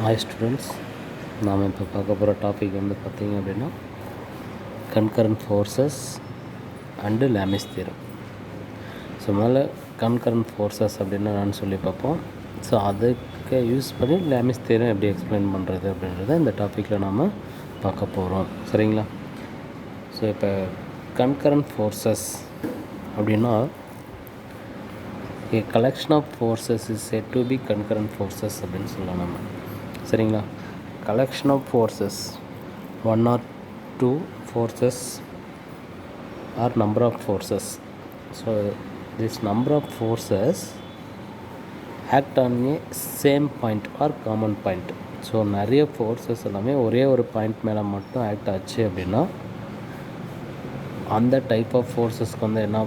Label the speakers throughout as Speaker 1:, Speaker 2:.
Speaker 1: Hi students, நாம் இப்போ பார்க்க போகிற டாபிக் வந்து பார்த்திங்க அப்படின்னா concurrent forces and Lami's theorem. So முதல்ல கன்கரண்ட் ஃபோர்ஸஸ் அப்படின்னா என்னன்னு சொல்லி பார்ப்போம். ஸோ அதுக்கு யூஸ் பண்ணி லாமிஸ் தியரம் எப்படி எக்ஸ்பிளைன் பண்ணுறது அப்படின்றத இந்த டாப்பிக்கில் நாம் பார்க்க போகிறோம். சரிங்களா? ஸோ இப்போ கன்கரண்ட் ஃபோர்ஸஸ் அப்படின்னா a collection of forces is said to be concurrent forces அப்படின்னு சொல்லலாம் நம்ம. சரிங்களா? collection of forces, one or two forces or number of forces. So this number of forces act on a same point or common point. So நிறைய forces எல்லாமே ஒரே ஒரு point மேலே மட்டும் ஆக்ட் ஆச்சு அப்படின்னா அந்த டைப் ஆஃப் ஃபோர்ஸஸ்க்கு வந்து என்ன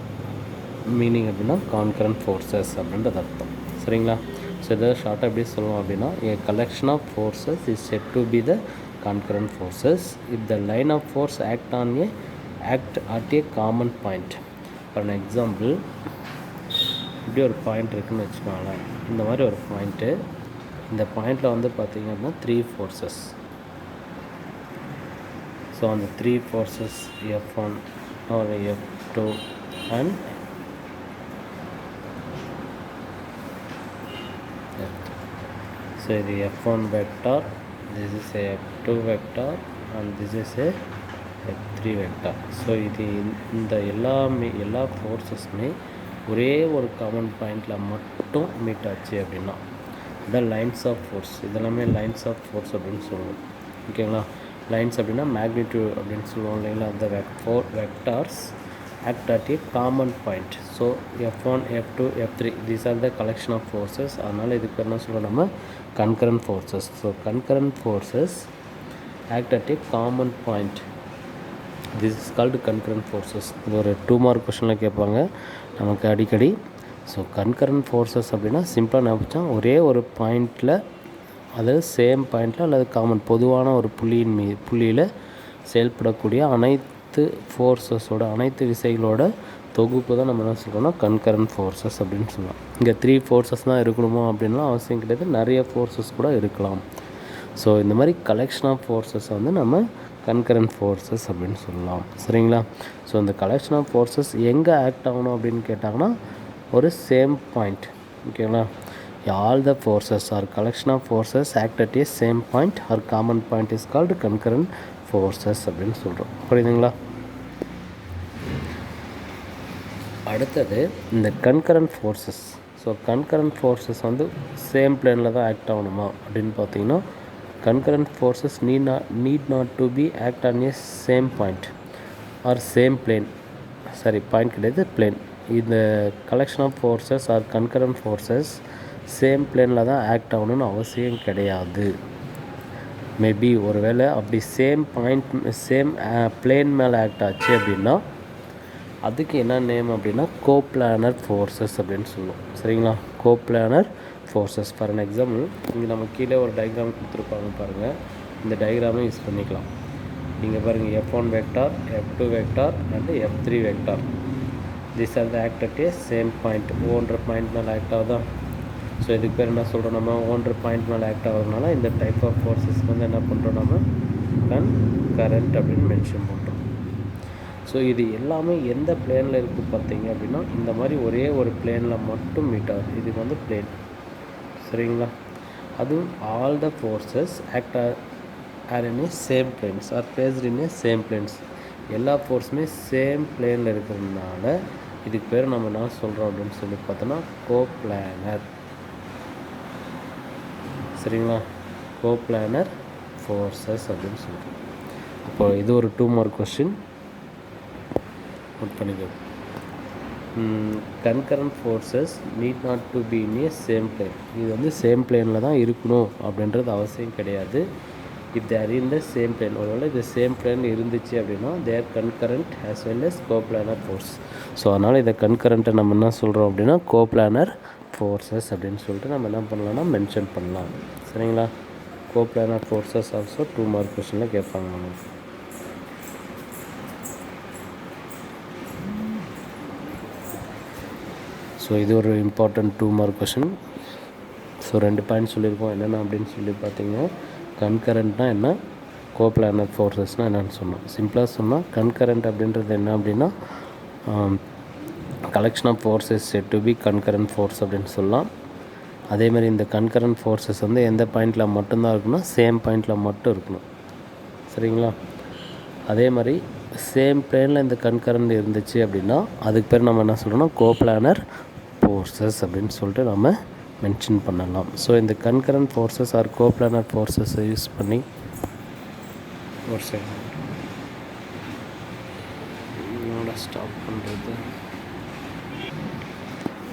Speaker 1: மீனிங் அப்படின்னா கான்கரண்ட் ஃபோர்ஸஸ் அப்படின்றது அர்த்தம். சரிங்களா? ஸோ இதை ஷார்ட்டாக எப்படி சொல்லுவோம் அப்படின்னா a collection of forces is said to be the concurrent forces if the line of force act at a common point. For an example, இப்படி ஒரு பாயிண்ட் இருக்குதுன்னு வச்சுக்கோங்களேன். இந்த மாதிரி ஒரு பாயிண்ட்டு, இந்த பாயிண்டில் வந்து பார்த்திங்க அப்படின்னா 3 ஃபோர்ஸஸ். ஸோ அந்த 3 forces F1 or F2 and so இது F1 vector, this is a F2 vector and this is a F3 vector. So இது இந்த எல்லா ஃபோர்ஸஸுமே ஒரே ஒரு காமன் பாயிண்டில் மட்டும் மீட் ஆச்சு அப்படின்னா இதான் லைன்ஸ் ஆஃப் ஃபோர்ஸ். இதெல்லாமே லைன்ஸ் ஆஃப் ஃபோர்ஸ் அப்படின்னு சொல்லுவோம். ஓகேங்களா? லைன்ஸ் அப்படின்னா மேக்னிடியூட் அப்படின்னு சொல்லுவோம் இல்லைங்களா? அந்த vectors act at a common point. So F1, F2, F3, these are the collection of forces. அதனால் இதுக்கு என்ன சொல்கிறோம் நம்ம concurrent forces. So concurrent forces act at a common point. This is called concurrent forces. இது ஒரு 2 mark கொஷனில் கேட்பாங்க நமக்கு அடிக்கடி. ஸோ concurrent forces அப்படின்னா சிம்பிளாக நினைச்சா ஒரே ஒரு பாயிண்டில், அதாவது சேம் பாயிண்டில் அல்லது காமன் பொதுவான ஒரு புள்ளியில் செயல்படக்கூடிய அனைத்து ஃபோர்ஸஸோட, அனைத்து விசைகளோட தொகுப்பு தான் நம்ம என்ன சொல்கிறோம்னா கன்கரண்ட் ஃபோர்ஸஸ் அப்படின்னு சொல்லலாம். இங்கே 3 ஃபோர்ஸஸ் தான் இருக்கணுமோ அப்படின்லாம் அவசியம் கிடையாது, நிறைய ஃபோர்ஸஸ் கூட இருக்கலாம். ஸோ இந்த மாதிரி கலெக்ஷன் ஆஃப் ஃபோர்ஸஸ் வந்து நம்ம கன்கரண்ட் ஃபோர்ஸஸ் அப்படின்னு சொல்லலாம். சரிங்களா? ஸோ இந்த கலெக்ஷன் ஆஃப் ஃபோர்ஸஸ் எங்கே ஆக்ட் ஆகணும் அப்படின்னு கேட்டாங்கன்னா ஒரு சேம் பாயிண்ட். ஓகேங்களா? All the forces or collection of forces act at a same point or common point is called concurrent forces அப்படின்னு சொல்கிறோம். புரியுதுங்களா? அடுத்தது இந்த concurrent forces. So concurrent forces வந்து சேம் பிளேனில் தான் ஆக்ட் ஆகணுமா அப்படின்னு பார்த்தீங்கன்னா concurrent forces need not to be act on a same point or same plane. சரி, பாயிண்ட் கிடையாது, பிளேன். இந்த collection of forces or concurrent forces same பிளேனில் தான் ஆக்ட் ஆகணும்னு அவசியம் கிடையாது. மேபி ஒரு வேளை அப்படி சேம் பிளேன் மேலே ஆக்ட் ஆச்சு அப்படின்னா அதுக்கு என்ன நேம் அப்படின்னா கோப்ளானர் ஃபோர்ஸஸ் அப்படின்னு சொல்லுவோம். சரிங்களா? Coplanar forces. For an example, இங்கே நம்ம கீழே ஒரு டயக்ராம் கொடுத்துருப்பாங்க பாருங்கள். இந்த டயக்ராமை யூஸ் பண்ணிக்கலாம். இங்கே பாருங்கள், F1 vector, F2 vector and F3 vector. This are the act at a same point. ஓன்ற பாயிண்ட் மேலே ஆக்ட் ஆகுதா? ஸோ இதுக்கு பேர் என்ன சொல்கிறோம் நம்ம? ஓன்ற பாயிண்ட் மேலே ஆக்ட் ஆகிறதுனால இந்த டைப் ஆஃப் ஃபோர்ஸஸ்க்கு வந்து என்ன பண்ணுறோம் நம்ம? கன்கரண்ட் அப்படின்னு மென்ஷன் பண்ணுறோம். ஸோ இது எல்லாமே எந்த பிளேனில் இருக்குது பார்த்தீங்க அப்படின்னா இந்த மாதிரி ஒரே ஒரு பிளேனில் மட்டும் மீட் ஆகுது. இது வந்து பிளேன். சரிங்களா? அதுவும் all the forces act or in a same planes R placed in a same planes. எல்லா ஃபோர்ஸுமே சேம் பிளேனில் இருக்கிறதுனால இதுக்கு பேர் நம்ம என்ன சொல்கிறோம் அப்படின்னு சொல்லி பார்த்தோன்னா கோப்ளானர். சரிங்களா? கோப்ளானர் ஃபோர்ஸஸ் அப்படின்னு சொல்கிறோம். அப்போ இது ஒரு 2 மார்க் கொஸ்டின் நோட் பண்ணிக்கோ. Concurrent forces need not to be in a same plane. இது வந்து சேம் பிளேனில் தான் இருக்கணும் அப்படின்றது அவசியம் கிடையாது. If they are in the same plane, ஒருவேளை இது சேம் பிளேன் இருந்துச்சு அப்படின்னா they are concurrent as well as coplanar force. So அதனால் இதை கன்கரண்ட்டை நம்ம என்ன சொல்கிறோம் அப்படின்னா கோப்ளானர் ஃபோர்ஸஸ் அப்படின்னு சொல்லிட்டு நம்ம என்ன பண்ணலாம்னா மென்ஷன் பண்ணலாம். சரிங்களா? கோப்ளானர் ஃபோர்ஸஸ் ஆல்சோ 2 மார்க் கொஸ்டினில் கேட்பாங்க நமக்கு. ஸோ இது ஒரு important 2 mark question. So 2 point சொல்லியிருக்கோம். என்னென்ன அப்படின்னு சொல்லி பார்த்தீங்கன்னா, கன்கரண்ட்னா என்ன, கோப்ளானர் ஃபோர்ஸஸ்னால் என்னென்னு சொன்னோம். சிம்பிளாக சொன்னால் கன்கரண்ட் அப்படின்றது என்ன அப்படின்னா, collection of forces set to be concurrent force அப்படின்னு சொல்லலாம். அதேமாதிரி இந்த கன்கரண்ட் ஃபோர்ஸஸ் வந்து எந்த பாயிண்டில் மட்டும்தான் இருக்கணும், சேம் பாயிண்டில் மட்டும் இருக்கணும். சரிங்களா? அதே மாதிரி சேம் பிளேனில் இந்த கன்கரண்ட் இருந்துச்சு அப்படின்னா அதுக்கு பேர் நம்ம என்ன சொல்கிறோம்னா கோப்ளானர் ஃபோர்ஸஸ் அப்படின்னு சொல்லிட்டு நம்ம மென்ஷன் பண்ணலாம். ஸோ இந்த கன்கரண்ட் ஃபோர்ஸஸ் ஆர் கோப்ளானர் ஃபோர்ஸஸை யூஸ் பண்ணி ஒரு செகண்ட் ஸ்டாப் பண்ணுறது.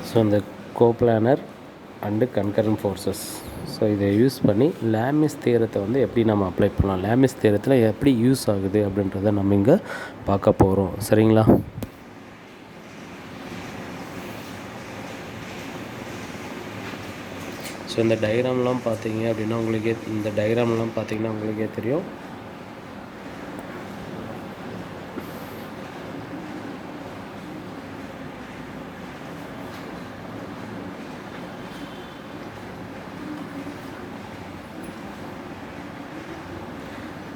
Speaker 1: ஸோ இந்த coplanar and concurrent forces, so இதை யூஸ் பண்ணி லாமிஸ் தியரத்தை வந்து எப்படி நம்ம அப்ளை பண்ணலாம், லாமிஸ் தியரத்தில் எப்படி யூஸ் ஆகுது அப்படின்றத நம்ம இங்கே பார்க்க போகிறோம். சரிங்களா? ஸோ இந்த டயக்ராம்லாம் பார்த்தீங்க அப்படின்னா உங்களுக்கே தெரியும்.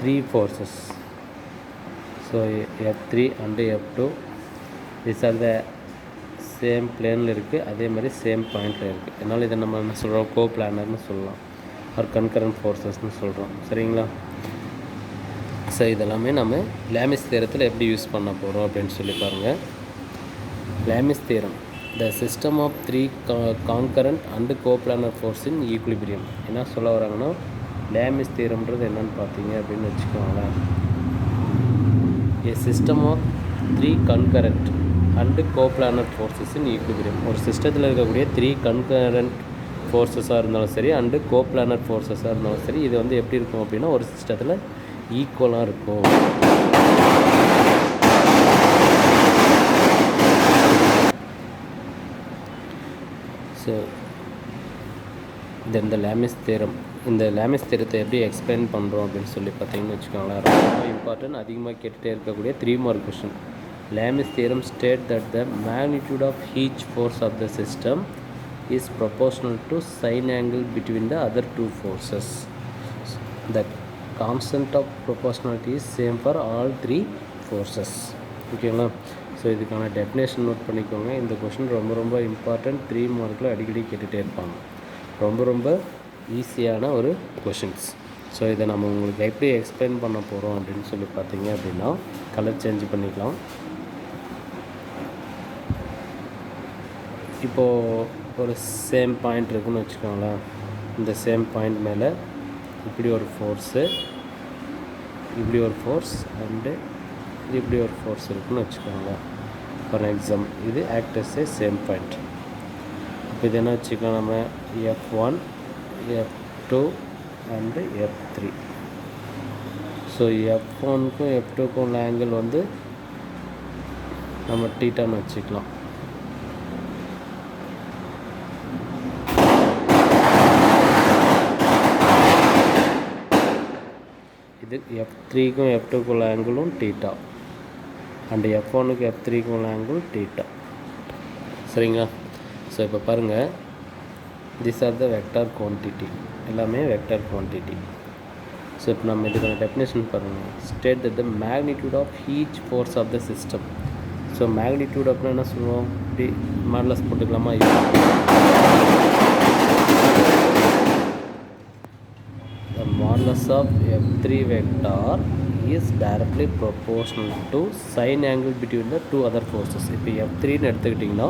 Speaker 1: Three forces. So F3 and F2, these are the same பிளேனில் இருக்குது, அதே மாதிரி சேம் பாயிண்டில் இருக்குது. அதனால் இதை நம்ம என்ன சொல்கிறோம், கோப்ளானர்னு சொல்லலாம், ஆர் கன்கரண்ட் ஃபோர்ஸஸ்னு சொல்கிறோம். சரிங்களா? ஸோ இதெல்லாமே நம்ம லாமிஸ் தியரத்தில் எப்படி யூஸ் பண்ண போகிறோம் அப்படின்னு சொல்லி பாருங்கள். Lami's theorem, the system of 3 concurrent and coplanar force in equilibrium. என்ன சொல்ல வராங்கன்னா, லாமிஸ் தியரம்ன்றது என்னென்னு பார்த்தீங்க அப்படின்னு வச்சுக்கோங்களேன். A system of 3 concurrent and coplanar forces in equilibrium. ஒரு சிஸ்டத்தில் இருக்கக்கூடிய 3 கன்கரண்ட் ஃபோர்ஸஸாக இருந்தாலும் சரி அண்டு கோப்ளானர் ஃபோர்ஸஸாக இருந்தாலும் சரி, இது வந்து எப்படி இருக்கும் அப்படின்னா ஒரு சிஸ்டத்தில் ஈக்குவலாக இருக்கும். ஸோ இந்த லாமிஸ் தியரம், இந்த லாமிஸ் தியரத்தை எப்படி எக்ஸ்பிளைன் பண்ணுறோம் அப்படின்னு சொல்லி பார்த்தீங்கன்னு வச்சுக்கோங்களேன். ரொம்ப இம்பார்ட்டன்ட், அதிகமாக கேட்டுகிட்டே இருக்கக்கூடிய 3 mark question. Lami's theorem state that the magnitude of each force of the system is proportional to sine angle between the other 2 forces. The constant of proportionality is same for all 3 forces. ஓகேங்களா? So இதுக்கான definition note பண்ணிக்கோங்க. இந்த question ரொம்ப important, 3 மார்க்கில் அடிக்கடி கேட்டுகிட்டே இருப்பாங்க. ரொம்ப ஈஸியான ஒரு கொஷின்ஸ். ஸோ இதை நம்ம உங்களுக்கு எப்படி எக்ஸ்பிளைன் பண்ண போகிறோம் அப்படின்னு சொல்லி பார்த்தீங்க அப்படின்னா, கலர் சேஞ்ச் பண்ணிக்கலாம். இப்போது ஒரு சேம் பாயிண்ட் இருக்குதுன்னு வச்சுக்கோங்களேன். இந்த சேம் பாயிண்ட் மேலே இப்படி ஒரு ஃபோர்ஸு, இப்படி ஒரு ஃபோர்ஸ் அண்டு இப்படி ஒரு ஃபோர்ஸ் இருக்குதுன்னு வச்சுக்கோங்களேன். ஃபார் எக்ஸாம்பிள் இது act as a same point. இப்போ இது என்ன வச்சுக்கலாம், நம்ம F1, F2 and F3. So F1க்கும் F2க்கும் உள்ள ஆங்கிள் வந்து நம்ம டீட்டான்னு வச்சுக்கலாம். இது F3க்கும் F2க்கும் உள்ள ஆங்கிளும் டீட்டா அண்டு F1க்கு F3க்கும் உள்ள ஆங்கிள் டீட்டா. சரிங்களா? ஸோ இப்போ பாருங்கள், this are the vector quantity, எல்லாமே வெக்டார் குவான்டிட்டி. ஸோ இப்போ நம்ம இதுக்கான டெஃபினேஷன் பாருங்கள். State that the magnitude of each force of the system. So magnitude அப்படின்னா என்ன சொல்லுவோம், இப்படி மாடலஸ் போட்டுக்கலாமா? The modulus of F3 vector is directly proportional to sin angle between the 2 other forces. இப்போ F3ன்னு எடுத்துக்கிட்டிங்கன்னா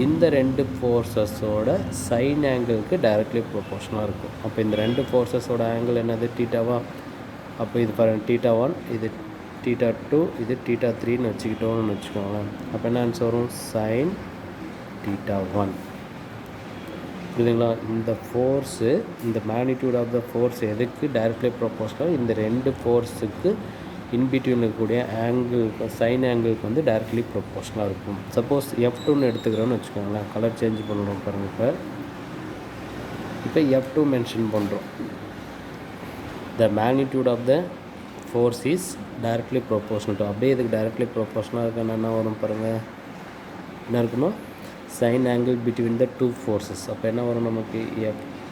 Speaker 1: இந்த 2 ஃபோர்ஸஸோட சைன் ஆங்கிளுக்கு டைரக்ட்லி ப்ரொபோர்ஷனாக இருக்கும். அப்போ இந்த 2 ஃபோர்ஸஸோட ஆங்கிள் என்னது, டீட்டாவா? அப்போ இது பாருங்கள், θ1, இது θ2, இது θ3ன்னு வச்சுக்கிட்டோம்னு வச்சுக்கோங்களேன். அப்போ என்ன ஆன்சர் வரும், சைன் θ1. புரியுதுங்களா? இந்த ஃபோர்ஸு, இந்த மேக்னிடியூட் ஆஃப் த ஃபோர்ஸ் எதுக்கு டைரக்ட்லி ப்ரொபோர்ஷனல், இந்த 2 ஃபோர்ஸுக்கு இன்பிட்வீன் இருக்கக்கூடிய ஆங்கிள், சைன் ஆங்கிளுக்கு வந்து டைரக்ட்லி ப்ரொபோர்ஷனாக இருக்கும். சப்போஸ் F2ன்னு எடுத்துக்கிறோன்னு வச்சுக்கோங்களேன். கலர் சேஞ்ச் பண்ணுறோம் பாருங்கள். இப்போ F2 மென்ஷன் பண்ணுறோம். The magnitude of the force is directly proportional to, அப்படியே இதுக்கு டைரக்ட்லி ப்ரொபோர்ஷனாக இருக்குன்னா என்ன வரும் பாருங்கள், என்ன இருக்கணும், sine angle between the 2 forces. அப்போ என்ன வரும் நமக்கு,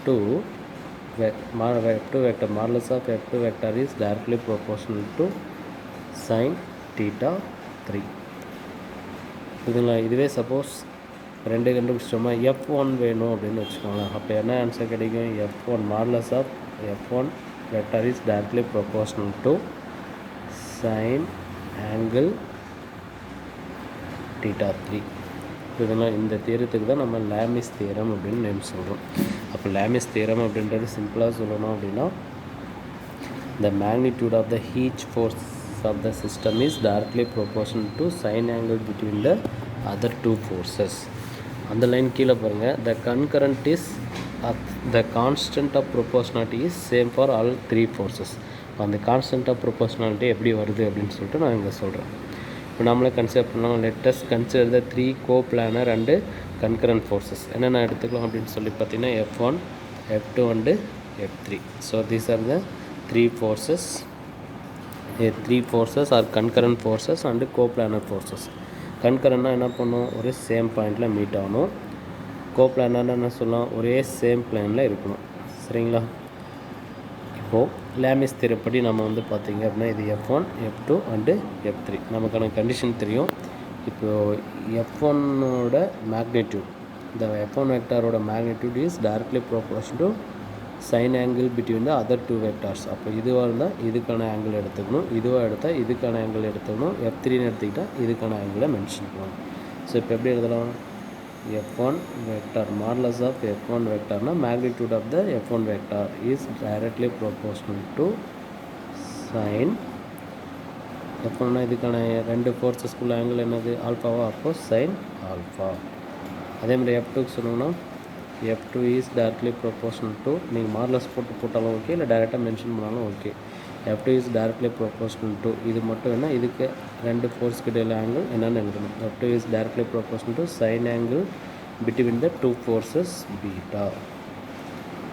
Speaker 1: F2 vector modulus of F2 vector is directly proportional to sin theta 3. இதுங்களா இதுவே சப்போஸ் ரெண்டு கண்டுபிடிச்சோமா F1 வேணும் அப்படின்னு வச்சுக்கோங்களேன். அப்போ என்ன ஆன்சர் கிடைக்கும்? F1 modulus of F1 vector is directly proportional to sine angle theta 3. இதெல்லாம் இந்த தியரத்துக்கு தான் நம்ம லேமிஸ் தியரம் அப்படின்னு நேம் சொல்கிறோம். அப்போ லேமிஸ் தியரம் அப்படின்றது சிம்பிளாக சொல்லணும் அப்படின்னா the magnitude of the each force of the system is directly proportional to sin angle between the other two forces. அந்த லைன் கீழே பாருங்கள், the concurrent is the constant of proportionality is same for all three forces. அந்த constant of proportionality எப்படி வருது அப்படின்னு சொல்லிட்டு நான் இங்கே சொல்கிறேன். இப்போ நம்மளே கன்சிடர் பண்ணலாம். let us consider the three co-planar and concurrent forces. என்னென்ன எடுத்துக்கலாம் அப்படின்னு சொல்லி பார்த்தீங்கன்னா F1, F2 and F3. so these are the three forces are concurrent forces and co-planar forces. கன்கரண்ட்னா என்ன பண்ணும்? ஒரே சேம் பாயிண்டில் மீட் ஆகணும். கோப்ளானர்னா என்ன சொல்லலாம்? ஒரே சேம் பிளேனில் இருக்கணும். சரிங்களா? இப்போது லேமிஸ் தியரப்படி நம்ம வந்து பார்த்திங்க அப்படின்னா இது F1, F2 அண்டு F3 நமக்கான கண்டிஷன் தெரியும். இப்போது F1ஓட மேக்னிடியூட், இந்த F1 வெக்டாரோட magnitude is directly proportional to sine angle between the other two vectors. அப்போ இதுவாக இருந்தால் இதுக்கான ஆங்கிள் எடுத்துக்கணும், இதுவாக எடுத்தால் இதுக்கான ஆங்கிள் எடுத்துக்கணும், F3ன்னு எடுத்துக்கிட்டால் இதுக்கான ஆங்கிளை மென்ஷன் பண்ணணும். ஸோ இப்போ எப்படி எழுதலாம்? F1 vector modulus of F1 வெக்டார்னா magnitude of the F1 vector is directly proportional to sine F1னா இதுக்கான ரெண்டு ஃபோர்ஸஸ்க்குள்ள ஆங்கிள் என்னது? ஆல்ஃபாவா? அப்போ சைன் ஆல்ஃபா. அதேமாதிரி F2க்கு சொன்னோம்னா F2 is directly proportional to, நீங்கள் மாடுலஸ் போட்டாலும் ஓகே, இல்லை டைரெக்டாக மென்ஷன் பண்ணாலும் okay. F2 is directly proportional to, இது மட்டும் என்ன, இதுக்கு ரெண்டு ஃபோர்ஸ்க்கு இடையில ஆங்கிள் என்னென்னு எழுதணும். F2 is directly proportional to sin angle between the two forces beta.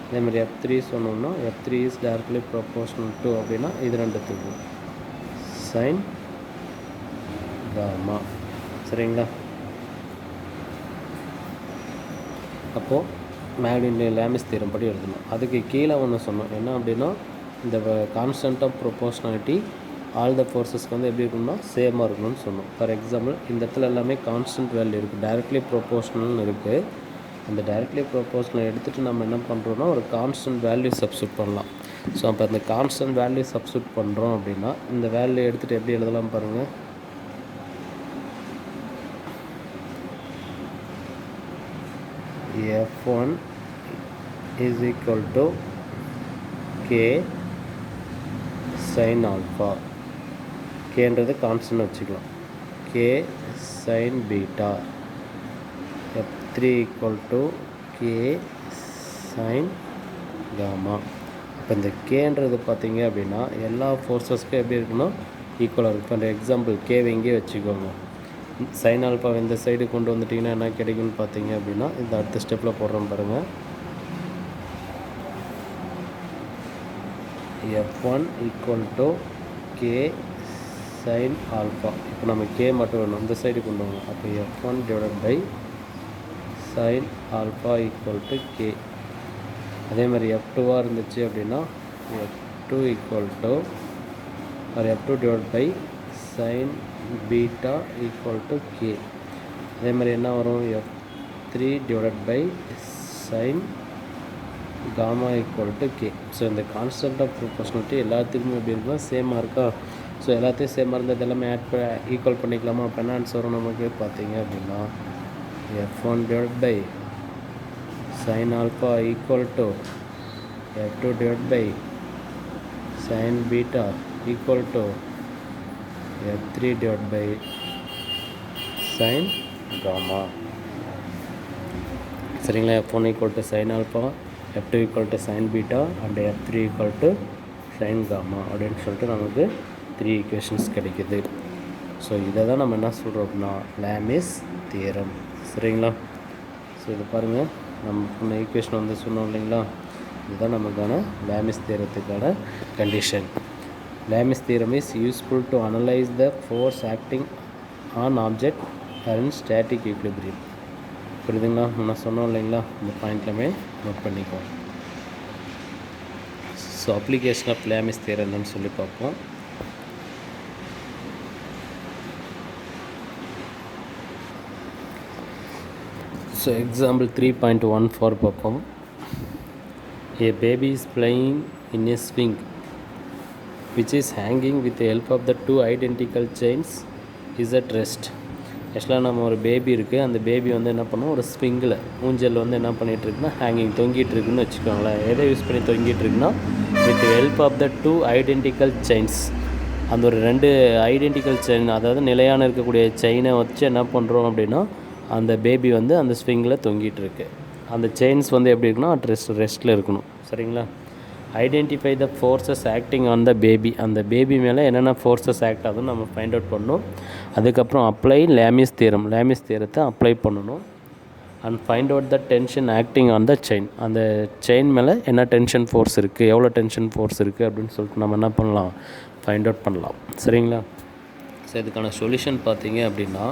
Speaker 1: அதேமாதிரி F3 சொன்னோம்னா F3 is directly proportional to அப்படின்னா இது ரெண்டுத்துக்கு sin gamma. சரிங்களா? அப்போது லேமிஸ் தியரம் படி எழுதணும். அதுக்கு கீழே ஒன்று சொன்னோம் என்ன அப்படின்னா இந்த constant of proportionality all the ஃபோர்ஸஸ்க்கு வந்து எப்படி இருக்கணும்னா சேமாக இருக்கணும்னு சொன்னோம். ஃபார் எக்ஸாம்பிள் இந்த இடத்துல எல்லாமே கான்ஸ்டன்ட் வேல்யூ இருக்குது, டைரக்ட்லி ப்ரொபோர்ஷனல்னு இருக்குது. அந்த டைரக்ட்லி ப்ரொபோர்ஷனல் எடுத்துகிட்டு நம்ம என்ன பண்ணுறோன்னா ஒரு கான்ஸ்டன்ட் வேல்யூ சப்ஸ்டியூட் பண்ணலாம். ஸோ அப்போ அந்த கான்ஸ்டன்ட் வேல்யூ சப்ஸ்டியூட் பண்ணுறோம் அப்படின்னா இந்த வேல்யூ எடுத்துகிட்டு எப்படி எழுதலாம் பாருங்கள். F1 is equal to K sin alpha. Kன்றது கான்ஸ்டன்ட் வச்சுக்கலாம். K sin beta. F3 equal to K sin gamma. இப்போ இந்த Kன்றது பார்த்தீங்க அப்படின்னா எல்லா ஃபோர்ஸஸ்க்கும் எப்படி இருக்குன்னா ஈக்குவலாக இருக்கும். ஃபார் எக்ஸாம்பிள் Kவை இங்கே வச்சுக்கோங்க. சைன் ஆல்ஃபா இந்த சைடு கொண்டு வந்துட்டிங்கன்னா என்ன கிடைக்கும்னு பார்த்தீங்க அப்படின்னா இந்த அடுத்த ஸ்டெப்பில் போடுறோம் பாருங்கள். F1 equal to K sin alpha. இப்போ நம்ம K மட்டும் வேணும், இந்த சைடு கொண்டு வாங்க. அப்போ F1 divided by sin alpha equal to K. அதே மாதிரி F2வாக இருந்துச்சு அப்படின்னா F2 equal to or F2 divided by sin beta equal to K. அதே மாதிரி என்ன வரும்? F3 divided by sin gamma equal to K. So இந்த கான்ஸ்டன்ட் ஆஃப் ப்ரொபோர்ஷனாலிட்டி எல்லாத்துக்குமே எப்படி இருக்குன்னா சேமாக இருக்கா? ஸோ எல்லாத்தையும் சேமாக இருந்தால் இதெல்லாமே ஈக்குவல் பண்ணிக்கலாமா? அப்போ என்ன ஆன்சர் வரும் நமக்கு பார்த்தீங்க அப்படின்னா F1 divided by sin alpha equal to F2 divided by sin beta equal to F3 divided by sin gamma. சரிங்களா? F1 equal to sin alpha, F2 equal to sin beta and F3 equal to sin gamma அப்படின்னு சொல்லிட்டு நமக்கு 3 equations கிடைக்குது. So இதை தான் நம்ம என்ன சொல்கிறோம் அப்படின்னா லேமிஸ் தியரம். சரிங்களா? ஸோ இது பாருங்கள், நம்ம ஈக்குவேஷன் வந்து சொன்னோம் இல்லைங்களா, இதுதான் நமக்கான லேமிஸ் தியரத்துக்கான condition. Lam's theorem is useful to analyze the force acting on object and static equilibrium. புரியுதுங்களா? நான் சொன்னோம் இல்லைங்களா, இந்த பாயிண்ட்லையுமே நோட் பண்ணிக்கோ. ஸோ அப்ளிகேஷன் ஆஃப் லேமிஸ் தியரம் என்னன்னு சொல்லி பார்ப்போம். ஸோ எக்ஸாம்பிள் 3.14 பார்ப்போம். A baby is playing in a swing which is hanging with the help of the two identical chains is at rest. ஆக்சுவலாக நம்ம ஒரு பேபி இருக்குது, அந்த பேபி வந்து என்ன பண்ணோம், ஒரு ஸ்விங்கில் ஊஞ்சல் வந்து என்ன பண்ணிகிட்ருக்குன்னா ஹேங்கிங் தொங்கிட்டு இருக்குன்னு வச்சுக்கோங்களேன். எதை யூஸ் பண்ணி தொங்கிட்டு இருக்குன்னா with help of the two identical chains. அந்த ஒரு 2 ஐடென்டிக்கல் செயின், அதாவது நிலையான இருக்கக்கூடிய செயினை வச்சு என்ன பண்ணுறோம் அப்படின்னா அந்த பேபி வந்து அந்த ஸ்விங்கில் தொங்கிட்டு இருக்கு. அந்த செயின்ஸ் வந்து எப்படி இருக்குன்னா ரெஸ்ட்டில் இருக்கணும். சரிங்களா? Identify the forces acting on the baby. அந்த பேபி மேலே என்னென்ன ஃபோர்ஸஸ் ஆக்ட் ஆகுதுன்னு நம்ம ஃபைண்ட் அவுட் பண்ணணும். அதுக்கப்புறம் அப்ளை லேமிஸ் தியரத்தை அப்ளை பண்ணணும். And find out the tension acting on the chain. அந்த செயின் மேலே என்ன டென்ஷன் ஃபோர்ஸ் இருக்குது, எவ்வளோ டென்ஷன் ஃபோர்ஸ் இருக்குது அப்படின்னு சொல்லிட்டு நம்ம என்ன பண்ணலாம், ஃபைண்ட் அவுட் பண்ணலாம். சரிங்களா? ஸோ இதுக்கான சொல்யூஷன் பார்த்தீங்க அப்படின்னா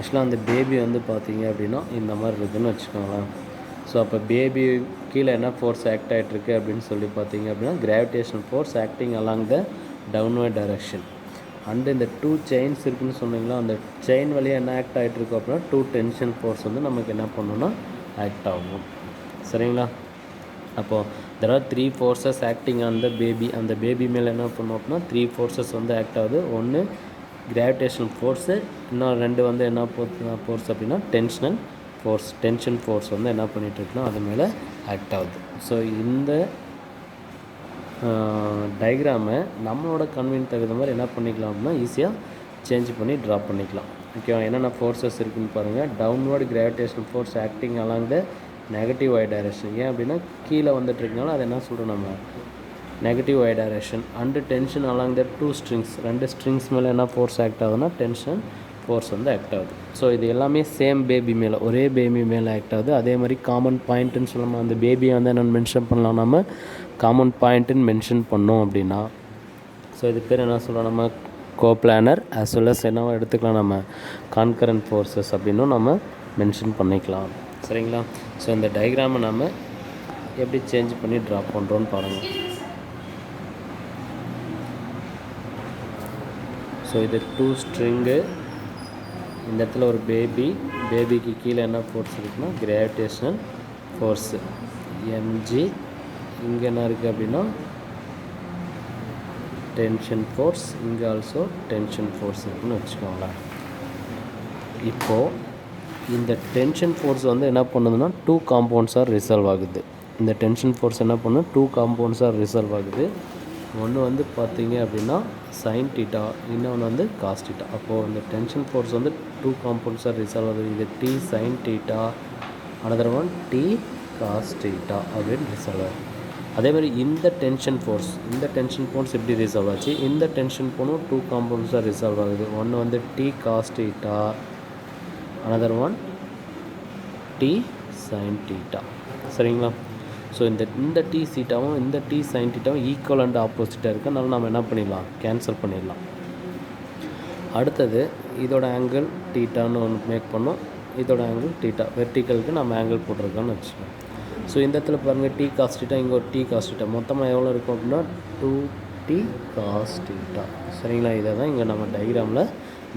Speaker 1: ஆக்சுவலாக அந்த பேபி வந்து பார்த்தீங்க அப்படின்னா இந்த மாதிரி இருக்குதுன்னு வச்சுக்கோங்களேன். ஸோ அப்போ பேபி கீழே என்ன ஃபோர்ஸ் ஆக்ட் ஆகிட்டுருக்கு அப்படின்னு சொல்லி பார்த்தீங்க அப்படின்னா gravitational force acting along the downward direction. And இந்த 2 செயின்ஸ் இருக்குதுன்னு சொன்னீங்களா, அந்த செயின் வழியாக என்ன ஆக்ட் ஆகிட்டுருக்கு அப்படின்னா 2 டென்ஷன் ஃபோர்ஸ் வந்து நமக்கு என்ன பண்ணணும்னா ஆக்ட் ஆகும். சரிங்களா? அப்போது there are 3 forces acting on the baby. அந்த பேபி மேலே என்ன பண்ணோம் அப்படின்னா 3 ஃபோர்ஸஸ் வந்து ஆக்ட் ஆகுது. ஒன்று கிராவிடேஷனல் ஃபோர்ஸு, இன்னும் 2 வந்து என்ன ஃபோர்ஸ் அப்படின்னா டென்ஷன் ஃபோர்ஸ் வந்து என்ன பண்ணிகிட்ருக்குன்னா அது மேலே ஆக்ட் ஆகுது. ஸோ இந்த டயக்ராமை நம்மளோட கன்வீனியன்ட் தகுந்த மாதிரி என்ன பண்ணிக்கலாம் அப்படின்னா ஈஸியாக சேஞ்ச் பண்ணி ட்ரா பண்ணிக்கலாம். ஓகேவா? என்னென்ன ஃபோர்ஸஸ் இருக்குதுன்னு பாருங்கள். Downward gravitational force acting along the negative y direction. ஏன் அப்படின்னா கீழே வந்துட்டுருக்கனால அது என்ன சொல்கிறோம் நம்ம negative y direction. And tension along the 2 strings. 2 strings மேலே என்ன ஃபோர்ஸ் ஆக்ட் ஆகுதுன்னா டென்ஷன் ஃபோர்ஸ் வந்து ஆக்ட் ஆகுது. ஸோ இது எல்லாமே சேம் பேபி மேலே, ஒரே பேபி மேலே ஆக்ட் ஆகுது. அதே மாதிரி காமன் பாயிண்ட்டுன்னு சொல்லாமல் அந்த பேபியை வந்து என்னென்னு மென்ஷன் பண்ணலாம், நம்ம காமன் பாயிண்ட்டுன்னு மென்ஷன் பண்ணோம் அப்படின்னா ஸோ இது பேர் என்ன சொல்கிறோம், நம்ம கோப்ளானர் ஆஸ் வெல் அஸ் என்னவோ எடுத்துக்கலாம், நம்ம கான்கரண்ட் ஃபோர்ஸஸ் அப்படின்னும் நம்ம மென்ஷன் பண்ணிக்கலாம். சரிங்களா? ஸோ இந்த டயக்ராமை நம்ம எப்படி சேஞ்ச் பண்ணி ட்ரா பண்ணுறோன்னு பாருங்கள். ஸோ இது 2 ஸ்ட்ரிங்கு, இந்த இடத்துல ஒரு பேபிக்கு கீழே என்ன ஃபோர்ஸ் இருக்குன்னா கிராவிடேஷனல் ஃபோர்ஸு mg. இங்கே என்ன இருக்குது அப்படின்னா டென்ஷன் ஃபோர்ஸ், இங்கே ஆல்சோ டென்ஷன் ஃபோர்ஸ் இருக்குதுன்னு வச்சுக்கோங்களேன். இப்போது இந்த டென்ஷன் ஃபோர்ஸ் வந்து என்ன பண்ணுதுன்னா 2 காம்பவுண்ட்ஸாக ரிசால்வ் ஆகுது. இந்த டென்ஷன் ஃபோர்ஸ் என்ன பண்ணும், 2 காம்பவுண்ட்ஸாக ரிசால்வ் ஆகுது. ஒன்று வந்து பார்த்தீங்க அப்படின்னா சைன் டீட்டா, இன்னொன்று வந்து காஸ் டீட்டா. அப்போது இந்த டென்ஷன் ஃபோர்ஸ் வந்து 2 காம்பவுண்ட்ஸாக ரிசால்வ் ஆகுது. இது T sine theta, another one T cos theta அப்படின்னு ரிசால்வ் ஆகுது. அதே மாதிரி இந்த டென்ஷன் ஃபோர்ஸ் எப்படி ரிசால்வ் ஆச்சு, இந்த டென்ஷன் ஃபோர்ஸும் 2 காம்பவுண்ட்ஸாக ரிசால்வ் ஆகுது. ஒன்று வந்து T cos theta, another one T sine theta. சரிங்களா? ஸோ இந்த டி சீட்டாவும் இந்த டி சைன் டீட்டாவும் ஈக்குவல் அண்ட் ஆப்போசிட்டாக இருக்குது. அதனால நம்ம என்ன பண்ணிடலாம், கேன்சல் பண்ணிடலாம். அடுத்தது இதோட ஆங்கிள் டீட்டான்னு ஒன்று மேக் பண்ணோம். இதோட ஆங்கிள் டீட்டா, வெர்டிக்கலுக்கு நம்ம ஆங்கிள் போட்டிருக்கோன்னு வச்சுக்கோங்க. ஸோ இந்த இடத்துல பாருங்கள் டி காஸ் டீட்டா, இங்கே ஒரு டி காஸ் டீட்டா, மொத்தமாக எவ்வளோ இருக்கும் அப்படின்னா 2t காஸ் டீட்டா. சரிங்களா? இதை தான் இங்கே நம்ம டயக்ராமில்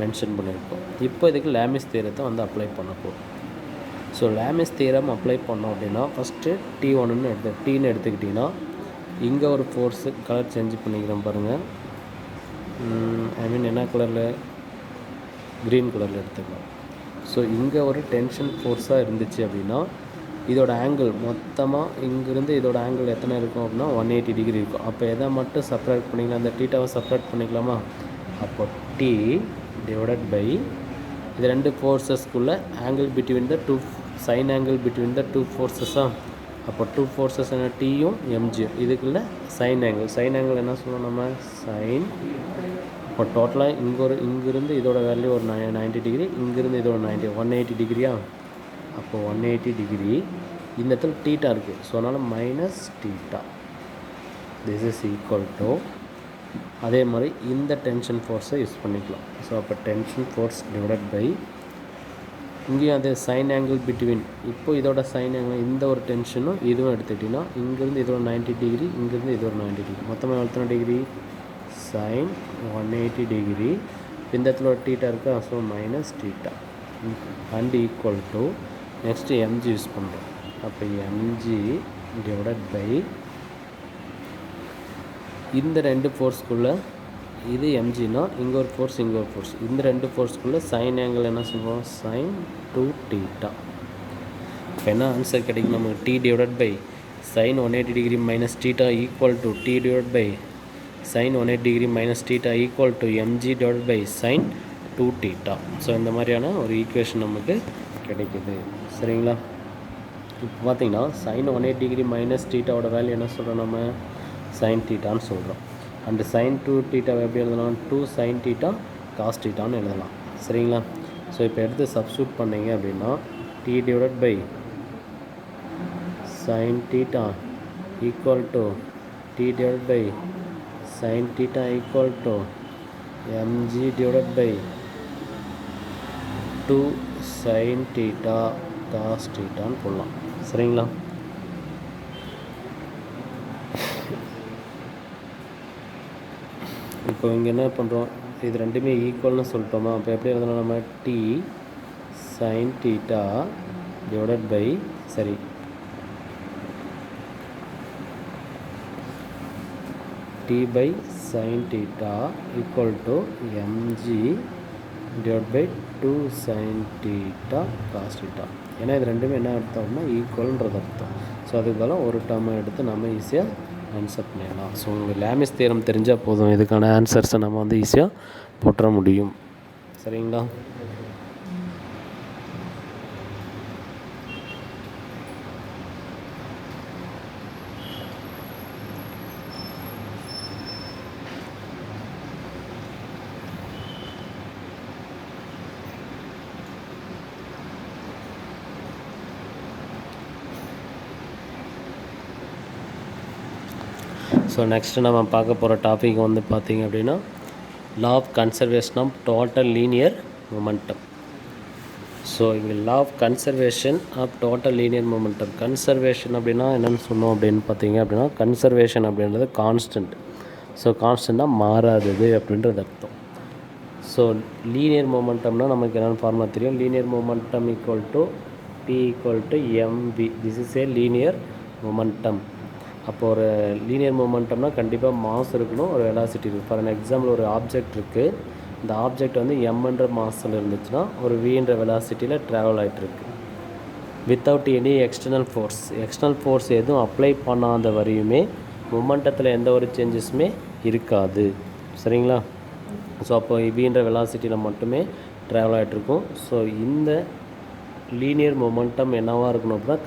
Speaker 1: மென்ஷன் பண்ணியிருக்கோம். இப்போ இதுக்கு லேமிஸ் தியரத்தை வந்து அப்ளை பண்ண போகிறோம். ஸோ லேமிஸ் தியரம் அப்ளை பண்ணோம் அப்படின்னா ஃபஸ்ட்டு டீன்னு எடுத்துக்கிட்டிங்கன்னா இங்கே ஒரு ஃபோர்ஸு கலர் சேஞ்ச் பண்ணிக்கிறோம் பாருங்கள். என்ன கலரில், க்ரீன் கலரில் எடுத்துக்கலாம். ஸோ இங்கே ஒரு டென்ஷன் ஃபோர்ஸாக இருந்துச்சு அப்படின்னா இதோட ஆங்கிள் மொத்தமாக இங்கேருந்து இதோட ஆங்கிள் எத்தனை இருக்கும் அப்படின்னா 180 டிகிரி இருக்கும். அப்போ எதை மட்டும் செப்பரேட் பண்ணிக்கலாம், அந்த டீட்டாவை செப்பரேட் பண்ணிக்கலாமா? அப்போ டி டிவைடட் பை இது 2 ஃபோர்ஸஸ்க்குள்ளே angle between the 2 sine angle between the 2 ஃபோர்ஸஸாக. அப்போ 2 ஃபோர்ஸஸ் என்ன டியும் எம்ஜியும், இதுக்குள்ளே சைன் ஆங்கிள் என்ன சொல்லுவோம் நம்ம சைன். இப்போ டோட்டலாக இங்கேருந்து இதோட வேல்யூ ஒரு 90 டிகிரி, இங்கேருந்து இதோட 180 டிகிரியா. அப்போது 180 டிகிரி இந்த இடத்துல டீட்டா இருக்குது. ஸோ அதனால் minus theta. This is equal to, அதே மாதிரி இந்த டென்ஷன் ஃபோர்ஸை யூஸ் பண்ணிக்கலாம். ஸோ அப்போ டென்ஷன் ஃபோர்ஸ் டிவைடட் பை இங்கேயும் அதே சைன் ஆங்கிள் பிட்வீன், இப்போ இதோட சைன் ஆங்கிள் இந்த ஒரு டென்ஷனும் இதுவும் எடுத்துக்கிட்டிங்கன்னா இங்கேருந்து இது ஒரு 90 டிகிரி, இங்கேருந்து இது ஒரு 90 டிகிரி, மொத்தமாக எத்தனை டிகிரி சைன் 180 டிகிரி. இந்த இடத்துல ஒரு டீட்டா இருக்குது, so minus theta and equal to next MG use பண்ணுறோம். அப்போ எம்ஜி டிவைடட் பை இந்த ரெண்டு ஃபோர்ஸ்க்குள்ளே இது எம்ஜினா இங்கே ஒரு ஃபோர்ஸ் இங்கே ஒரு ஃபோர்ஸ், இந்த ரெண்டு ஃபோர்ஸ்க்குள்ளே சைன் ஆங்கிள் என்ன சொல்லுவோம் சைன் 2 டீட்டா. இப்போ என்ன ஆன்சர் கிடைக்கும் நமக்கு, T divided by sine 180 degree minus theta equal to T divide by sine 180 degree minus theta equal to MG divide by sine 2 theta. So இந்த மாதிரியான ஒரு ஈக்குவேஷன் நமக்கு கிடைக்குது. சரிங்களா? இப்போ பார்த்தீங்கன்னா சைன் 180 டிகிரி மைனஸ் டீட்டாவோட வேல்யூ என்ன சொல்கிறோம், நம்ம சைன் டீட்டான்னு சொல்கிறோம். அண்டு சைன் 2 டீட்டாவை எப்படி எழுதலாம், 2 சைன் டீட்டா காஸ் டீட்டான்னு எழுதலாம். சரிங்களா? ஸோ இப்போ எடுத்து சப்ஸ்டியூட் பண்ணிங்க அப்படின்னா T divide by sine theta equal to T divide by sine theta equal to MG divide by 2 sine theta cos டீட்டான்னு போடலாம். சரிங்களா? இப்போ இங்கே என்ன பண்ணுறோம், இது ரெண்டுமே ஈக்குவல்னு சொல்லிட்டோமா, அப்போ எப்படி எழுதலாம் நம்ம, T sine theta divided by T by sine theta equal to MG divide by 2 sine theta cos theta. ஏன்னா இது ரெண்டுமே என்ன அர்த்தம்னா ஈக்குவல்ன்றது அர்த்தம். ஸோ அதுக்கு பதிலாக ஒரு டேர்மை எடுத்து நம்ம ஈஸியாக ஆன்சர் பண்ணிடலாம். ஸோ உங்களுக்கு லேமிஸ் தியரம் தெரிஞ்சால் போதும், இதுக்கான ஆன்சர்ஸை நம்ம வந்து ஈஸியாக போட்டுற முடியும். சரிங்களா? ஸோ நெக்ஸ்ட்டு நம்ம பார்க்க போகிற டாபிக் வந்து பார்த்திங்க அப்படின்னா law of conservation of total linear momentum. So இங்கே law of conservation of total linear momentum. Conservation அப்படின்னா என்னென்னு சொன்னோம் அப்படின்னு பார்த்தீங்க அப்படின்னா, கன்சர்வேஷன் அப்படின்றது கான்ஸ்டன்ட். ஸோ கான்ஸ்டண்ட்டாக மாறாதது அப்படின்றது அர்த்தம். ஸோ லீனியர் மொமெண்டம்னா நமக்கு என்னென்னு ஃபார்முலா தெரியும், linear momentum equal to P equal to MV. This is a linear momentum. அப்போ ஒரு லீனியர் மொமெண்டம்னா கண்டிப்பாக மாஸ் இருக்கணும், ஒரு வெலாசிட்டி இருக்குது. ஃபார் அன் எக்ஸாம்பிள் ஒரு ஆப்ஜெக்ட் இருக்குது, இந்த ஆப்ஜெக்ட் வந்து எம்ன்ற மாஸில் இருந்துச்சுன்னா ஒரு வின்ற வெலாசிட்டியில் ட்ராவல் ஆகிட்டுருக்கு வித்தவுட் எனி எக்ஸ்டர்னல் ஃபோர்ஸ் எதுவும் அப்ளை பண்ணாத வரையுமே மொமெண்டத்தில் எந்த ஒரு சேஞ்சஸுமே இருக்காது. சரிங்களா? ஸோ அப்போ வின்ற வெலாசிட்டியில் மட்டுமே ட்ராவல் ஆகிட்ருக்கும். ஸோ இந்த லீனியர் மொமெண்டம் என்னவாக இருக்கணும் அப்படின்னா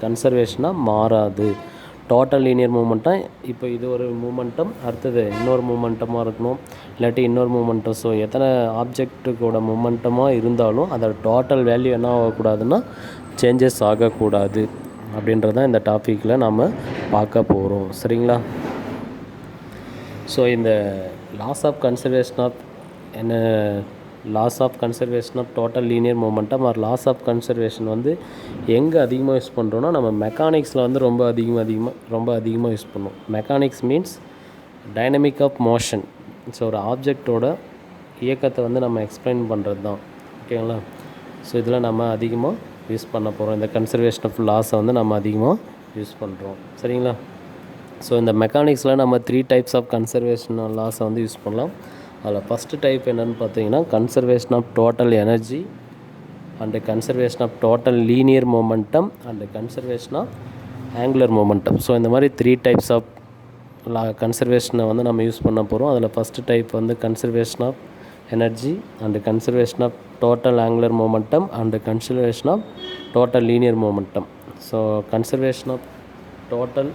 Speaker 1: கன்சர்வேஷனாக மாறாது. டோட்டல் லீனியர் மூமெண்ட்டாக இப்போ இது ஒரு மூமெண்டம், அடுத்தது இன்னொரு மூமெண்டமாக இருக்கணும், இல்லாட்டி இன்னொரு மூமெண்டம். ஸோ எத்தனை ஆப்ஜெக்ட்டுக்கூட மூமெண்டமாக இருந்தாலும் அதோட டோட்டல் வேல்யூ என்ன ஆகக்கூடாதுன்னா சேஞ்சஸ் ஆகக்கூடாது அப்படின்றதான் இந்த டாப்பிக்கில் நாம் பார்க்க போகிறோம். சரிங்களா? ஸோ இந்த லாஸ் ஆஃப் கன்சர்வேஷன் ஆஃப் என்ன, laws of conservation of total linear momentum or laws of conservation வந்து எங்கே அதிகமாக யூஸ் பண்ணுறோன்னா நம்ம மெக்கானிக்ஸில் வந்து ரொம்ப அதிகமாக யூஸ் பண்ணுவோம். Mechanics means dynamic of motion. So ஒரு ஆப்ஜெக்டோட இயக்கத்தை வந்து நம்ம எக்ஸ்பிளைன் பண்ணுறது தான். ஓகேங்களா? ஸோ இதில் நம்ம அதிகமாக யூஸ் பண்ண போகிறோம். இந்த கன்சர்வேஷன் ஆஃப் லாஸை வந்து நம்ம அதிகமாக யூஸ் பண்ணுறோம். சரிங்களா? ஸோ இந்த மெக்கானிக்ஸில் நம்ம 3 டைப்ஸ் ஆஃப் கன்சர்வேஷன் லாஸை வந்து யூஸ் பண்ணலாம். அதில் ஃபஸ்ட்டு டைப் என்னென்னு பார்த்தீங்கன்னா conservation of total energy and conservation of total linear momentum and conservation of angular momentum. So இந்த மாதிரி 3 டைப்ஸ் ஆஃப் கன்சர்வேஷனை வந்து நம்ம யூஸ் பண்ண போகிறோம். அதில் ஃபஸ்ட்டு டைப் வந்து conservation of energy and conservation of total angular momentum and conservation of total linear momentum. So conservation of total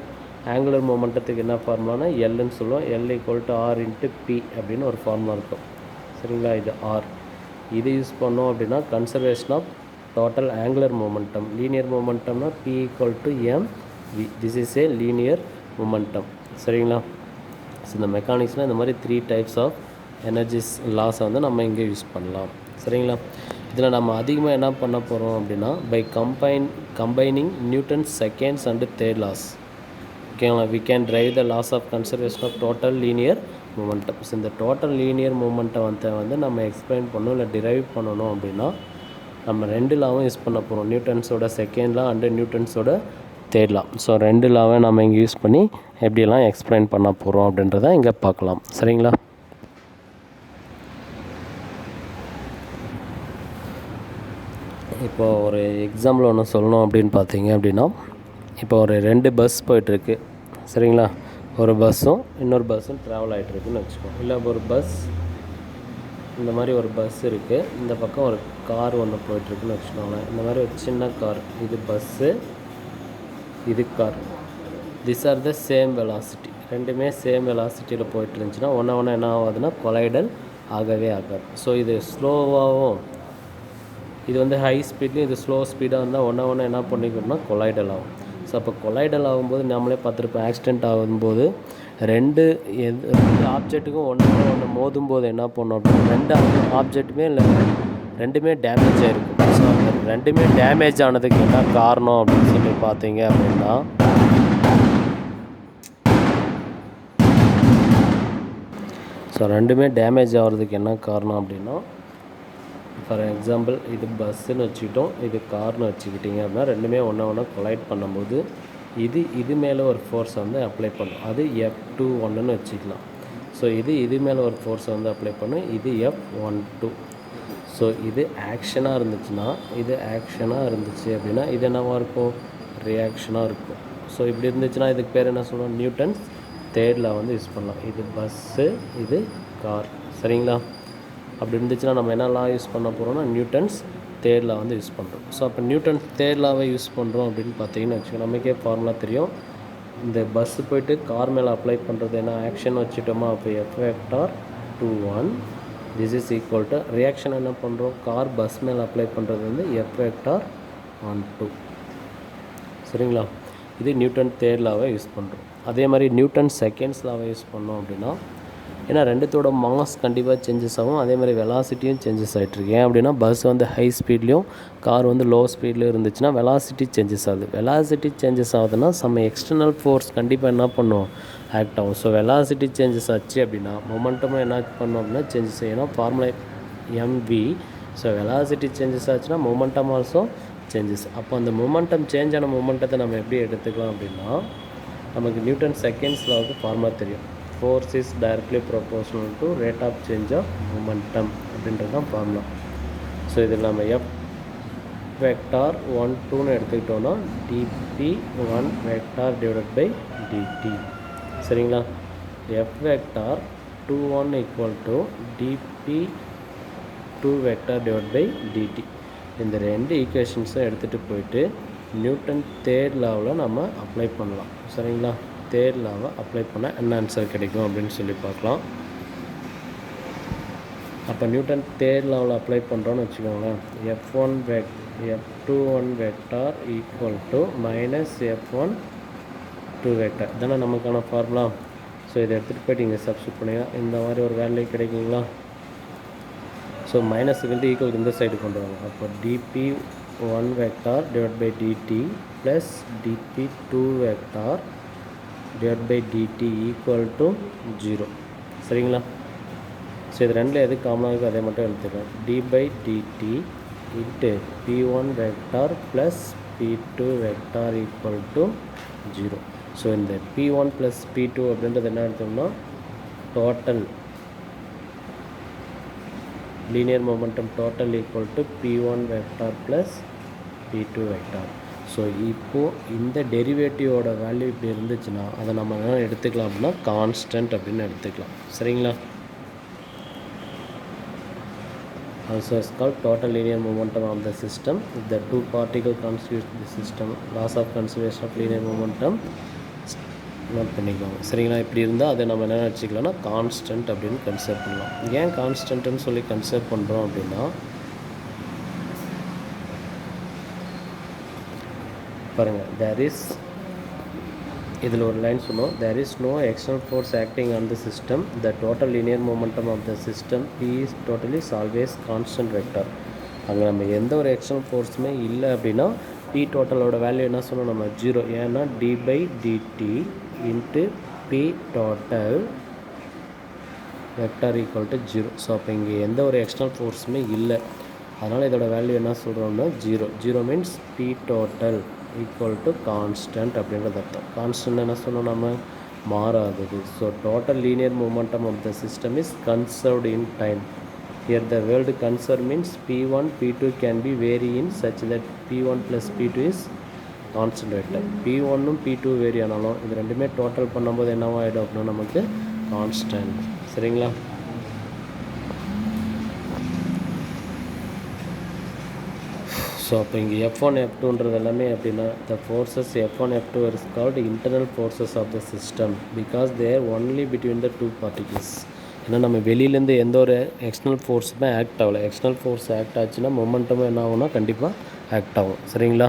Speaker 1: angular மொமெண்டத்துக்கு என்ன ஃபார்முலானா எல்லுன்னு சொல்லுவோம். L equal to r into p அப்படின்னு ஒரு ஃபார்முலா இருக்கும். சரிங்களா? இது ஆர். இது யூஸ் பண்ணோம் அப்படின்னா conservation of total angular momentum. Linear மொமெண்டம்னா p equal to m v. This is a linear momentum. சரிங்களா? ஸோ இந்த மெக்கானிக்ஸில் இந்த மாதிரி 3 டைப்ஸ் ஆஃப் எனர்ஜிஸ் லாஸை வந்து நம்ம இங்கே யூஸ் பண்ணலாம். சரிங்களா? இதில் நம்ம அதிகமாக என்ன பண்ண போகிறோம் அப்படின்னா by combining Newton's seconds and third laws. ஓகேங்களா? We can derive the laws of conservation of total linear momentum. So இந்த டோட்டல் லீனியர் மூமெண்ட்டை வந்து நம்ம எக்ஸ்பிளைன் பண்ணணும் இல்லை டிரைவ் பண்ணணும் அப்படின்னா நம்ம 2 லாவும் யூஸ் பண்ண போகிறோம். நியூட்டன்ஸோட செகண்ட் லா அண்டு நியூட்டன்ஸோட தேர்ட் லா. ஸோ 2 லாவை நம்ம இங்கே யூஸ் பண்ணி எப்படியெல்லாம் எக்ஸ்பிளைன் பண்ண போகிறோம் அப்படின்றத இங்கே பார்க்கலாம். சரிங்களா? இப்போ ஒரு எக்ஸாம்பிள் ஒன்று சொல்லணும் அப்படின்னு பார்த்தீங்க அப்படின்னா, இப்போ ஒரு 2 பஸ் போயிட்டுருக்கு. சரிங்களா? ஒரு பஸ்ஸும் இன்னொரு பஸ்ஸும் ட்ராவல் ஆகிட்டுருக்குன்னு வச்சுக்கோங்க. இல்லை ஒரு பஸ் இந்த மாதிரி ஒரு பஸ் இருக்குது, இந்த பக்கம் ஒரு கார் ஒன்று போயிட்டுருக்குன்னு வச்சுக்கோங்களேன். இந்த மாதிரி ஒரு சின்ன கார், இது பஸ்ஸு, இது car. This are the same velocity. ரெண்டுமே சேம் வெலாசிட்டியில் போயிட்டு இருந்துச்சுன்னா ஒன்று என்ன ஆகாதுன்னா கொலைடல் ஆகவே ஆகாது. ஸோ இது ஸ்லோவாகவும் இது வந்து ஹை ஸ்பீட்லேயும் இது ஸ்லோ ஸ்பீடாக இருந்தால் ஒன்று என்ன பண்ணிக்கணும்னா கொலைடல் ஆகும். ஸோ அப்போ கொலைடல் ஆகும்போது நம்மளே பார்த்துருப்போம், ஆக்சிடெண்ட் ஆகும்போது ரெண்டு ஆப்ஜெக்ட்டுக்கும் ஒன்று மோதும் போது என்ன பண்ணோம் அப்படின்னா 2 ஆப்ஜெக்ட்டுமே இல்லை ரெண்டுமே டேமேஜ் ஆகிருக்கும். ஸோ அந்த ரெண்டுமே டேமேஜ் ஆனதுக்கு என்ன காரணம் அப்படின்னு சொல்லி பார்த்தீங்க அப்படின்னா ரெண்டுமே டேமேஜ் ஆகிறதுக்கு என்ன காரணம் அப்படின்னா ஃபார் எக்ஸாம்பிள் இது பஸ்ஸுன்னு வச்சுக்கிட்டோம், இது கார்னு வச்சுக்கிட்டிங்க அப்படின்னா ரெண்டுமே ஒன்று கொலைட் பண்ணும்போது இது மேலே ஒரு ஃபோர்ஸை வந்து அப்ளை பண்ணும். அது F21ன்னு வச்சுக்கலாம். ஸோ இது மேலே ஒரு ஃபோர்ஸை வந்து அப்ளை பண்ணும், இது F12. ஸோ இது ஆக்ஷனாக இருந்துச்சு அப்படின்னா இது என்னவாக இருக்கும், ரியாக்ஷனாக இருக்கும். ஸோ இப்படி இருந்துச்சுன்னா இதுக்கு பேர் என்ன சொல்லுவோம், நியூட்டன்ஸ் தேர்ட் லா வந்து யூஸ் பண்ணலாம். இது பஸ்ஸு, இது கார். சரிங்களா? அப்படி இருந்துச்சுன்னா நம்ம என்ன லா யூஸ் பண்ண போகிறோம்னா நியூட்டன்ஸ் தேர்ட் லா வந்து யூஸ் பண்ணுறோம். ஸோ அப்போ நியூட்டன்ஸ் தேர்ட் லாவை யூஸ் பண்ணுறோம் அப்படின்னு பார்த்தீங்கன்னு வச்சுக்கோங்க, நமக்கே ஃபார்முலா தெரியும். இந்த பஸ்ஸு போய்ட்டு கார் மேலே அப்ளை பண்ணுறது என்ன ஆக்ஷன் வச்சுட்டோமா, அப்போ F21 this is equal to reaction என்ன பண்ணுறோம், கார் பஸ் மேலே அப்ளை பண்ணுறது வந்து F12. சரிங்களா? இது நியூட்டன் தேர்ட் லாவை யூஸ் பண்ணுறோம். அதே மாதிரி நியூட்டன் செகண்ட்ஸ் லாவை யூஸ் பண்ணோம் அப்படின்னா ஏன்னா ரெண்டுத்தோட மாஸ் கண்டிப்பாக சேஞ்சஸ் ஆகும், அதே மாதிரி வெலாசிட்டியும் சேஞ்சஸ் ஆகிட்ருக்கு. ஏன் அப்படின்னா பஸ் வந்து ஹை ஸ்பீட்லேயும் கார் வந்து லோ ஸ்பீட்லேயும் இருந்துச்சுன்னா வெலாசிட்டி சேஞ்சஸ் ஆகுது. வெலாசிட்டி சேஞ்சஸ் ஆகுதுன்னா சம் எக்ஸ்டர்னல் ஃபோர்ஸ் கண்டிப்பாக என்ன பண்ணும், ஆக்ட் ஆகும். ஸோ வெலாசிட்டி சேஞ்சஸ் ஆச்சு அப்படின்னா மொமெண்டமும் என்ன பண்ணோம் அப்படின்னா சேஞ்சஸ் செய்யணும். Formula mv. So velocity changes ஆச்சுன்னா மொமெண்டம் ஆல்சோ சேஞ்சஸ். அப்போ அந்த மொமெண்டம் சேஞ்ச் ஆன மொமெண்டத்தை நம்ம எப்படி எடுத்துக்கலாம் அப்படின்னா நமக்கு நியூட்டன் செகண்ட்ஸ் லாவுக்கு ஃபார்முலா தெரியும். Force is directly proportional to rate of change of momentum அப்படின்றது தான் ஃபார்முலா. ஸோ இதில் நம்ம F12ன்னு எடுத்துக்கிட்டோன்னா dp1 vector divided by dt. சரிங்களா? F21 equal to dp2 vector divide by dt. இந்த 2 ஈக்குவேஷன்ஸும் எடுத்துகிட்டு போயிட்டு நியூட்டன் தேர்ட் லாவில் நம்ம அப்ளை பண்ணலாம். சரிங்களா? தேர்ட் லாவை அப்ளை பண்ண என்ன ஆன்சர் கிடைக்கும் அப்படின்னு சொல்லி பார்க்கலாம். அப்போ நியூட்டன் தேர்ட் லாவில் அப்ளை பண்ணுறோன்னு வச்சுக்கோங்களேன், F21 vector equal to minus F12 vector தானே நமக்கான ஃபார்முலா. ஸோ இதை எடுத்துகிட்டு போய்ட்டு இங்கே சப்ஸ்டியூட் பண்ணிங்கன்னா இந்த மாதிரி ஒரு வேல்யூ கிடைக்குங்களா. ஸோ மைனஸுக்கு ஈக்குவல் இந்த சைடு கொண்டு வாங்க. அப்போ dp1 vector divide by dt plus dp2 vector divide by dt equal to 0. சரிங்களா? ஸோ இது ரெண்டில் எது காமனாக இருக்குது அதே மட்டும் எடுத்துக்கலாம். d by dt into p1 vector plus p2 vector equal to 0. So இந்த p1 ப்ளஸ் p2 அப்படின்றது என்ன எடுத்தோம்னா total linear momentum total equal to p1 vector plus p2 vector. So இப்போது இந்த டெரிவேட்டிவோட வேல்யூ இப்படி இருந்துச்சுன்னா அதை நம்ம என்ன எடுத்துக்கலாம் அப்படின்னா கான்ஸ்டன்ட் அப்படின்னு எடுத்துக்கலாம். சரிங்களா? Also is called total linear momentum of the system. If the two particles constitute the system, loss of conservation of linear momentum note பண்ணிக்கோங்க. சரிங்களா? இப்படி இருந்தால் அதை நம்ம என்ன வச்சுக்கலாம்னா கான்ஸ்டன்ட் அப்படின்னு கன்சிடர் பண்ணலாம். ஏன் கான்ஸ்டன்ட்னு சொல்லி கன்சிடர் பண்ணுறோம் அப்படின்னா பாருங்கள், there is இதில் ஒரு லைன் சொன்னோம், there is no external force acting on the system, the total linear momentum of the system P is totally always constant vector. அங்கே நம்ம எந்த ஒரு எக்ஸ்டர்னல் ஃபோர்ஸுமே இல்லை அப்படின்னா P டோட்டலோட வேல்யூ என்ன சொன்னோம் நம்ம 0. ஏன்னா d/dt into P total vector equal to 0. So அப்போ இங்கே எந்த ஒரு எக்ஸ்டர்னல் ஃபோர்ஸுமே இல்லை, அதனால் இதோட வேல்யூ என்ன சொல்கிறோம்னா 0. 0 means P total equal to constant அப்படின்றது அர்த்தம். கான்ஸ்டன்ட் என்ன சொன்னோம் நம்ம, மாறாதது. So total linear momentum of the system is conserved in time. Here the word conserve means P1, P2 can be vary in such that P1 plus P2 is constant vector. P1 P2 vary ஆனாலும் இது ரெண்டுமே total பண்ணும்போது என்னவோ ஆகிடும் அப்படின்னா நமக்கு constant. சரிங்களா? So அப்போ இங்கே F1 F2ன்றது எல்லாமே அப்படின்னா the forces F1 F2 is called internal forces of the system because they are only between the two particles. ஏன்னா நம்ம வெளியிலேருந்து எந்த ஒரு எக்ஸ்டர்னல் ஃபோர்ஸுமே ஆக்ட் ஆகலை. எக்ஸ்டர்னல் ஃபோர்ஸ் ஆக்ட் ஆச்சுன்னா மொமெண்டமும் என்ன ஆகும்னா கண்டிப்பாக ஆக்ட் ஆகும். சரிங்களா?